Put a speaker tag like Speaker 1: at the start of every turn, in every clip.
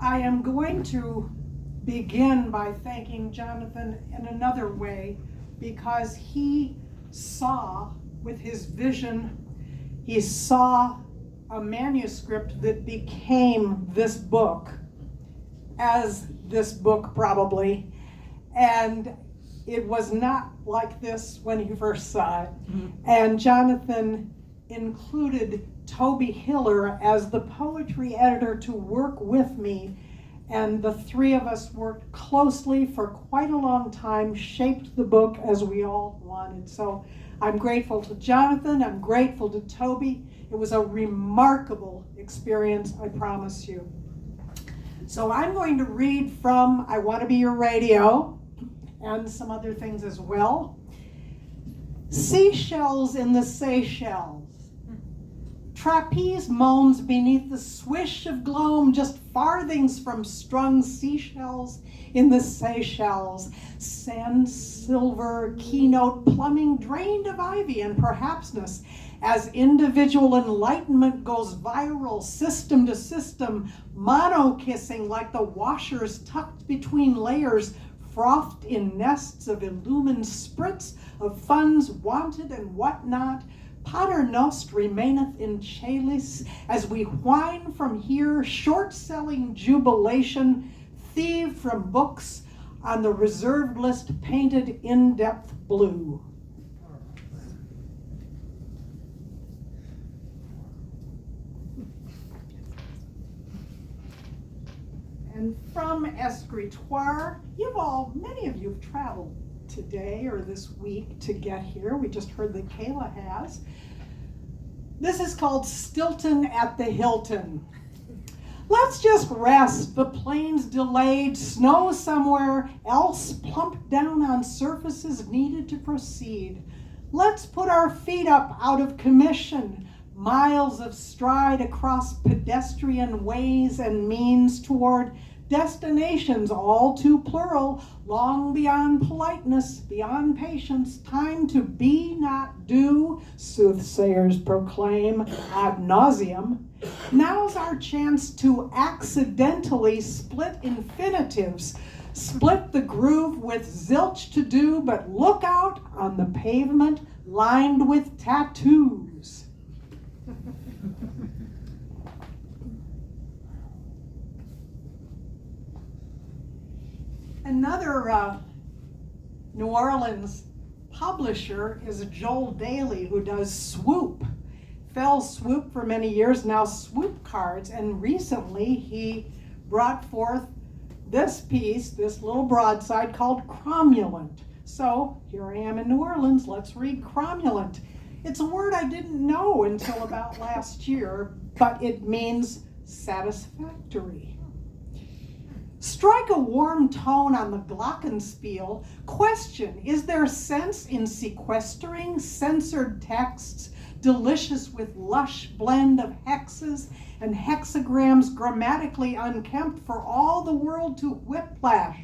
Speaker 1: I am going to begin by thanking Jonathan in another way, because he saw with his vision, he saw a manuscript that became this book, as this book probably, and it was not like this when he first saw it. And Jonathan included Toby Hiller as the poetry editor to work with me, and the three of us worked closely for quite a long time, shaped the book as we all wanted. So I'm grateful to Jonathan, I'm grateful to Toby. It was a remarkable experience, I promise you. So I'm going to read from I Want to Be Your Radio, and some other things as well. Seashells in the Seychelles. Trapeze moans beneath the swish of gloam, just farthings from strung seashells in the Seychelles. Sand, silver, keynote plumbing drained of ivy and perhapsness. As individual enlightenment goes viral, system to system, mono-kissing like the washers tucked between layers, frothed in nests of illumined spritz of funds wanted and whatnot. Pater Nost remaineth in chalice as we whine from here, short-selling jubilation, thieved from books on the reserved list painted in-depth blue. And from Escritoire, many of you have traveled today or this week to get here. We just heard that Kayla has. This is called Stilton at the Hilton. Let's just rest, the plane's delayed, snow somewhere else plumped down on surfaces needed to proceed. Let's put our feet up out of commission, miles of stride across pedestrian ways and means toward destinations all too plural, long beyond politeness, beyond patience, time to be, not do, soothsayers proclaim ad nauseum. Now's our chance to accidentally split infinitives, split the groove with zilch to do, but look out on the pavement lined with tattoos. Another New Orleans publisher is Joel Daly, who does Swoop. Fell Swoop for many years, now Swoop cards, and recently he brought forth this piece, this little broadside called Cromulent. So here I am in New Orleans, let's read Cromulent. It's a word I didn't know until about last year, but it means satisfactory. Strike a warm tone on the glockenspiel. Question, is there sense in sequestering censored texts, delicious with lush blend of hexes and hexagrams grammatically unkempt for all the world to whiplash?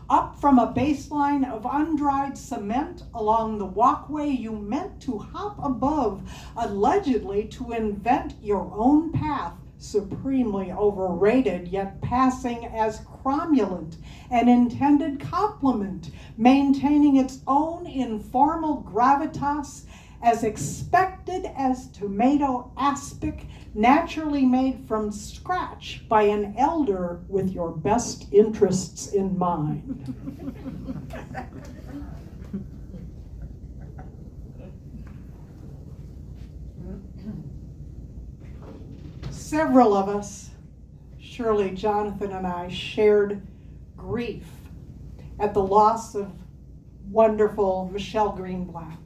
Speaker 1: Up from a baseline of undried cement along the walkway you meant to hop above, allegedly to invent your own path, supremely overrated, yet passing as cromulent, an intended compliment, maintaining its own informal gravitas, as expected as tomato aspic, naturally made from scratch by an elder with your best interests in mind. Several of us, surely Jonathan and I, shared grief at the loss of wonderful Michelle Greenblatt.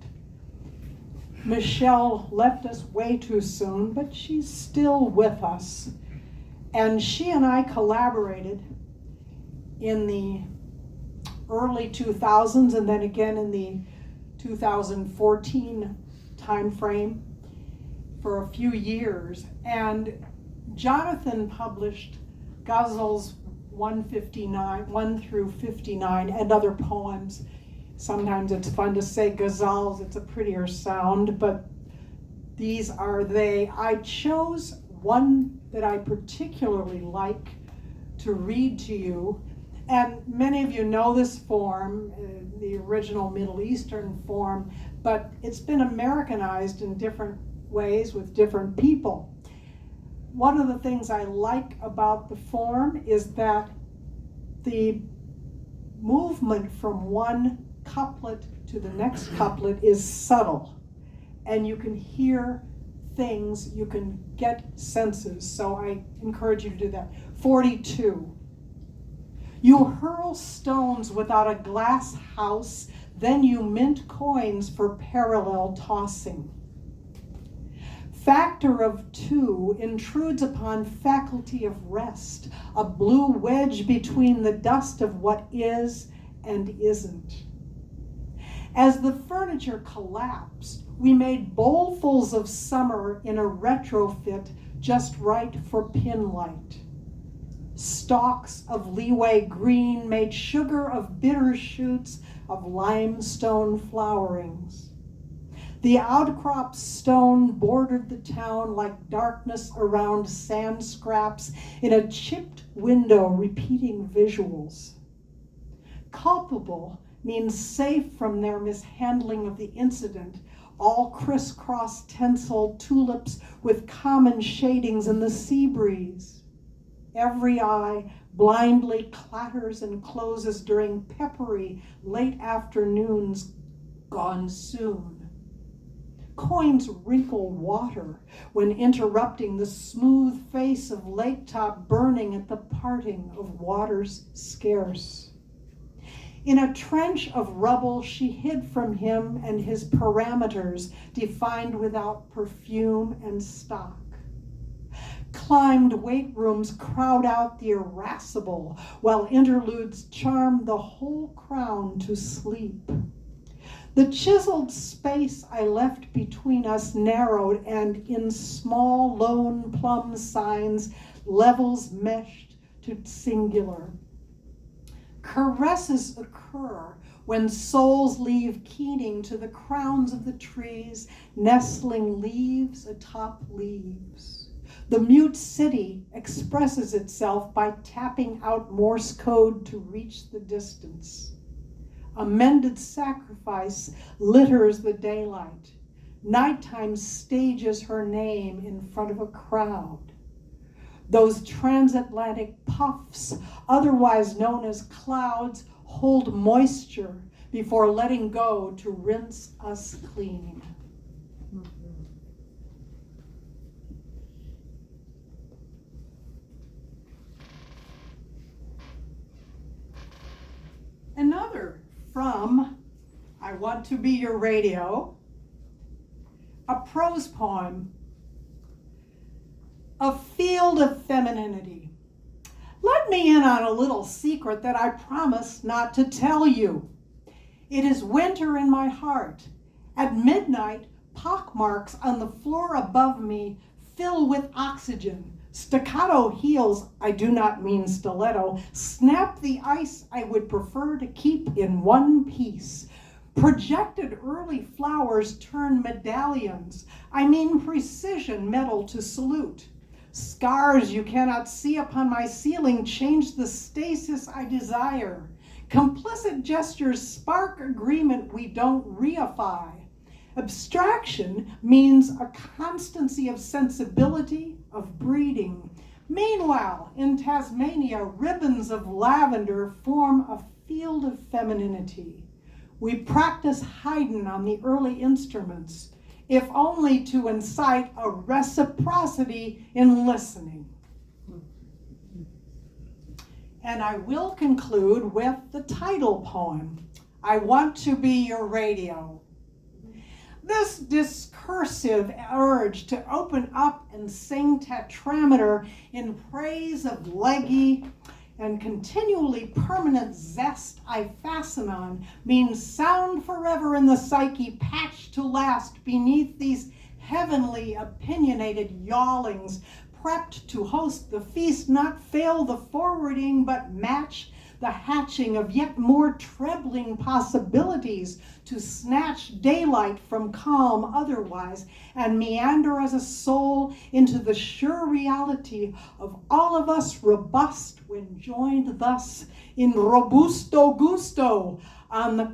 Speaker 1: Michelle left us way too soon, but she's still with us. And she and I collaborated in the early 2000s and then again in the 2014 timeframe for a few years. And Jonathan published Ghazals 1 through 59 and other poems. Sometimes it's fun to say ghazals, it's a prettier sound, but these are they. I chose one that I particularly like to read to you. And many of you know this form, the original Middle Eastern form, but it's been Americanized in different ways with different people. One of the things I like about the form is that the movement from one couplet to the next couplet is subtle, and you can hear things, you can get senses, so I encourage you to do that. 42. You hurl stones without a glass house, then you mint coins for parallel tossing. Factor of 2 intrudes upon faculty of rest, a blue wedge between the dust of what is and isn't. As the furniture collapsed, we made bowlfuls of summer in a retrofit just right for pin light. Stalks of leeway green made sugar of bitter shoots of limestone flowerings. The outcrop stone bordered the town like darkness around sand scraps in a chipped window repeating visuals. Culpable means safe from their mishandling of the incident, all crisscross tinsel tulips with common shadings in the sea breeze. Every eye blindly clatters and closes during peppery late afternoons gone soon. Coins wrinkle water when interrupting the smooth face of lake top burning at the parting of waters scarce. In a trench of rubble she hid from him and his parameters defined without perfume and stock. Climbed weight rooms crowd out the irascible, while interludes charm the whole crown to sleep. The chiseled space I left between us narrowed, and in small lone plumb signs, levels meshed to singular. Caresses occur when souls leave keening to the crowns of the trees, nestling leaves atop leaves. The mute city expresses itself by tapping out Morse code to reach the distance. Amended sacrifice litters the daylight. Nighttime stages her name in front of a crowd. Those transatlantic puffs, otherwise known as clouds, hold moisture before letting go to rinse us clean. Another from I Want to Be Your Radio, a prose poem, A Field of Femininity. Let me in on a little secret that I promised not to tell you. It is winter in my heart. At midnight, pockmarks on the floor above me fill with oxygen. Staccato heels, I do not mean stiletto, snap the ice I would prefer to keep in one piece. Projected early flowers turn medallions, I mean precision metal to salute. Scars you cannot see upon my ceiling change the stasis I desire. Complicit gestures spark agreement we don't reify. Abstraction means a constancy of sensibility, of breeding. Meanwhile, in Tasmania, ribbons of lavender form a field of femininity. We practice Haydn on the early instruments, if only to incite a reciprocity in listening. And I will conclude with the title poem, I Want to Be Your Radio. This discursive urge to open up and sing tetrameter in praise of leggy and continually permanent zest I fasten on means sound forever in the psyche, patched to last beneath these heavenly opinionated yawlings, prepped to host the feast, not fail the forwarding, but match the hatching of yet more trebling possibilities to snatch daylight from calm otherwise, and meander as a soul into the sure reality of all of us robust when joined thus in robusto gusto on the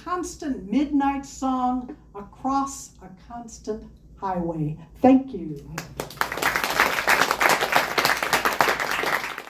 Speaker 1: constant midnight song across a constant highway. Thank you.